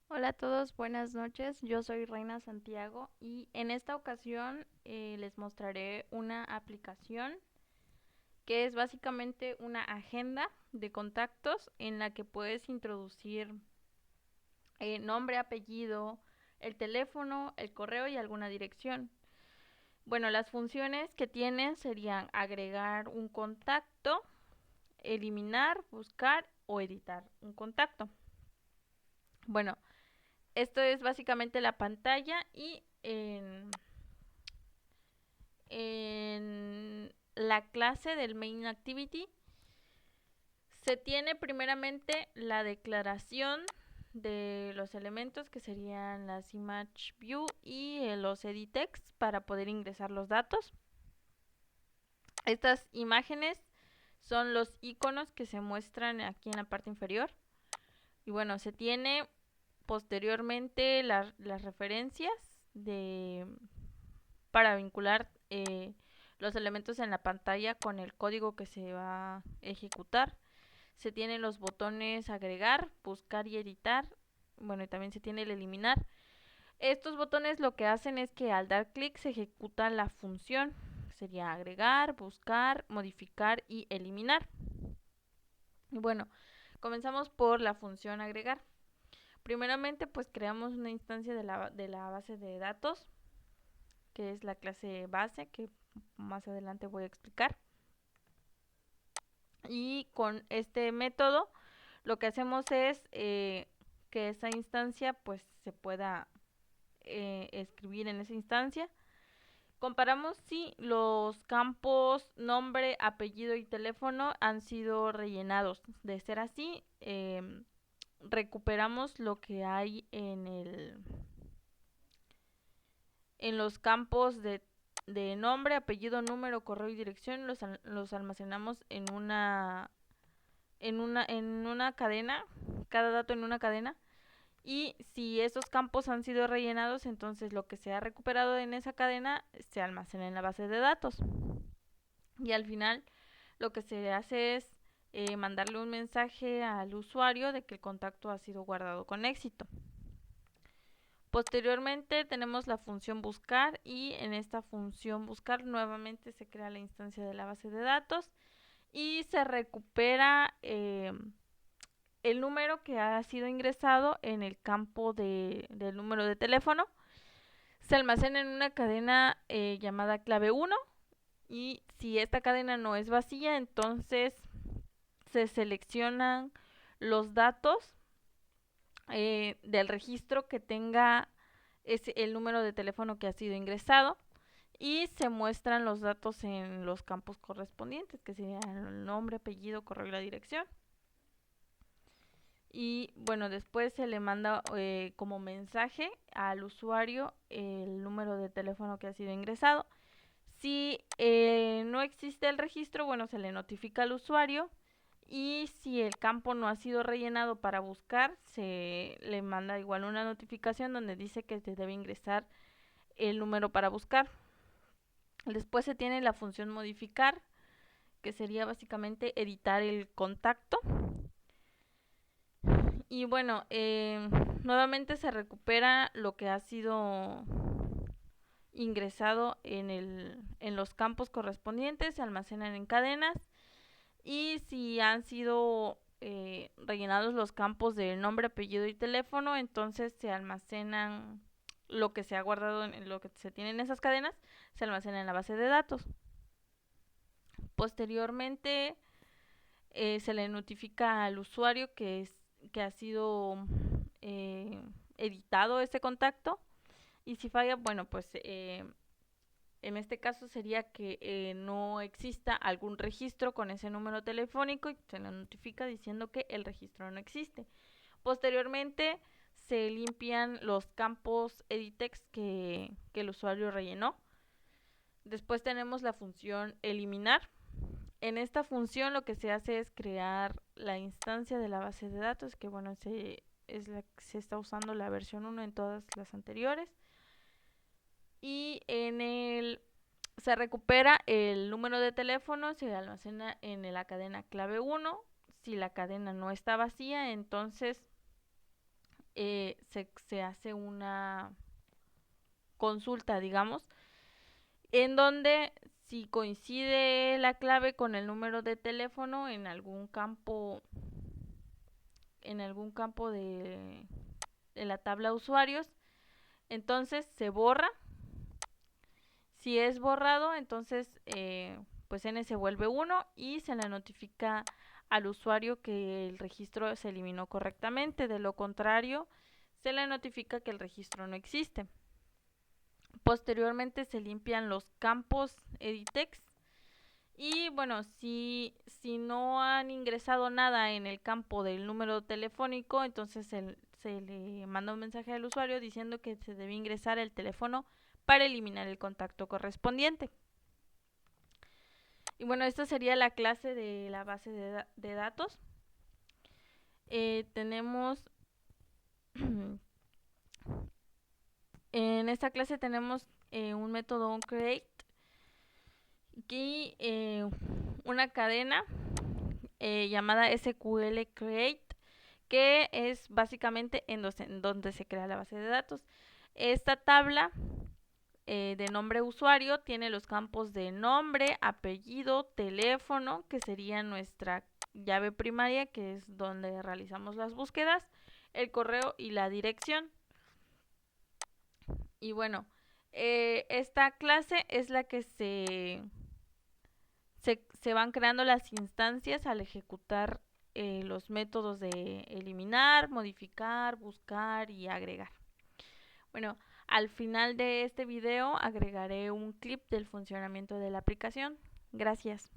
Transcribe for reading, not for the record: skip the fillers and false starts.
Hola a todos, buenas noches. Yo soy Reina Santiago y en esta ocasión les mostraré una aplicación que es básicamente una agenda de contactos en la que puedes introducir nombre, apellido, el teléfono, el correo y alguna dirección. Bueno, las funciones que tiene serían agregar un contacto, eliminar, buscar o editar un contacto. Bueno, esto es básicamente la pantalla y en la clase del main activity se tiene primeramente la declaración de los elementos que serían las image view y los edit text para poder ingresar los datos. Estas imágenes son los iconos que se muestran aquí en la parte inferior. Y bueno, se tiene posteriormente las referencias de para vincular los elementos en la pantalla con el código que se va a ejecutar. Se tienen los botones agregar, buscar y editar. Bueno, y también se tiene el eliminar. Estos botones lo que hacen es que al dar clic se ejecuta la función. Sería agregar, buscar, modificar y eliminar. Y bueno, comenzamos por la función agregar. Primeramente, pues creamos una instancia de la base de datos, que es la clase base, que más adelante voy a explicar. Y con este método lo que hacemos es que esa instancia pues se pueda escribir en esa instancia. Comparamos si los campos nombre, apellido y teléfono han sido rellenados. De ser así, recuperamos lo que hay en los campos de nombre, apellido, número, correo y dirección. Los almacenamos en una cadena, cada dato en una cadena. Y si esos campos han sido rellenados, entonces lo que se ha recuperado en esa cadena se almacena en la base de datos. Y al final lo que se hace es mandarle un mensaje al usuario de que el contacto ha sido guardado con éxito. Posteriormente tenemos la función buscar y en esta función buscar nuevamente se crea la instancia de la base de datos y se recupera el número que ha sido ingresado en el campo del número de teléfono. Se almacena en una cadena llamada clave 1 y si esta cadena no es vacía, entonces se seleccionan los datos del registro que tenga el número de teléfono que ha sido ingresado y se muestran los datos en los campos correspondientes, que serían el nombre, apellido, correo y la dirección. Y bueno, después se le manda como mensaje al usuario el número de teléfono que ha sido ingresado. Si no existe el registro, bueno, se le notifica al usuario y si el campo no ha sido rellenado para buscar, se le manda igual una notificación donde dice que se debe ingresar el número para buscar. Después se tiene la función modificar, que sería básicamente editar el contacto. Y bueno, nuevamente se recupera lo que ha sido ingresado en los campos correspondientes, se almacenan en cadenas y si han sido rellenados los campos de nombre, apellido y teléfono, entonces se almacenan lo que se ha guardado en lo que se tiene en esas cadenas, se almacena en la base de datos. Posteriormente se le notifica al usuario que ha sido editado ese contacto y si falla, bueno, pues en este caso sería que no exista algún registro con ese número telefónico y se le notifica diciendo que el registro no existe. Posteriormente se limpian los campos editext que el usuario rellenó. Después tenemos la función eliminar. En esta función lo que se hace es crear la instancia de la base de datos, que bueno, se está usando la versión 1 en todas las anteriores. Y se recupera el número de teléfono, se almacena en la cadena clave 1. Si la cadena no está vacía, entonces se hace una consulta, digamos, en donde si coincide la clave con el número de teléfono en algún campo de la tabla de usuarios, entonces se borra. Si es borrado, entonces pues n se vuelve 1 y se le notifica al usuario que el registro se eliminó correctamente. De lo contrario, se le notifica que el registro no existe. Posteriormente se limpian los campos editex. Y bueno, si no han ingresado nada en el campo del número telefónico, entonces se le manda un mensaje al usuario diciendo que se debe ingresar el teléfono para eliminar el contacto correspondiente. Y bueno, esta sería la clase de la base de datos. Tenemos en esta clase tenemos un método onCreate y una cadena llamada SQLCreate, que es básicamente en donde se crea la base de datos. Esta tabla de nombre usuario tiene los campos de nombre, apellido, teléfono, que sería nuestra llave primaria, que es donde realizamos las búsquedas, el correo y la dirección. Y bueno, esta clase es la que se van creando las instancias al ejecutar los métodos de eliminar, modificar, buscar y agregar. Bueno, al final de este video agregaré un clip del funcionamiento de la aplicación. Gracias.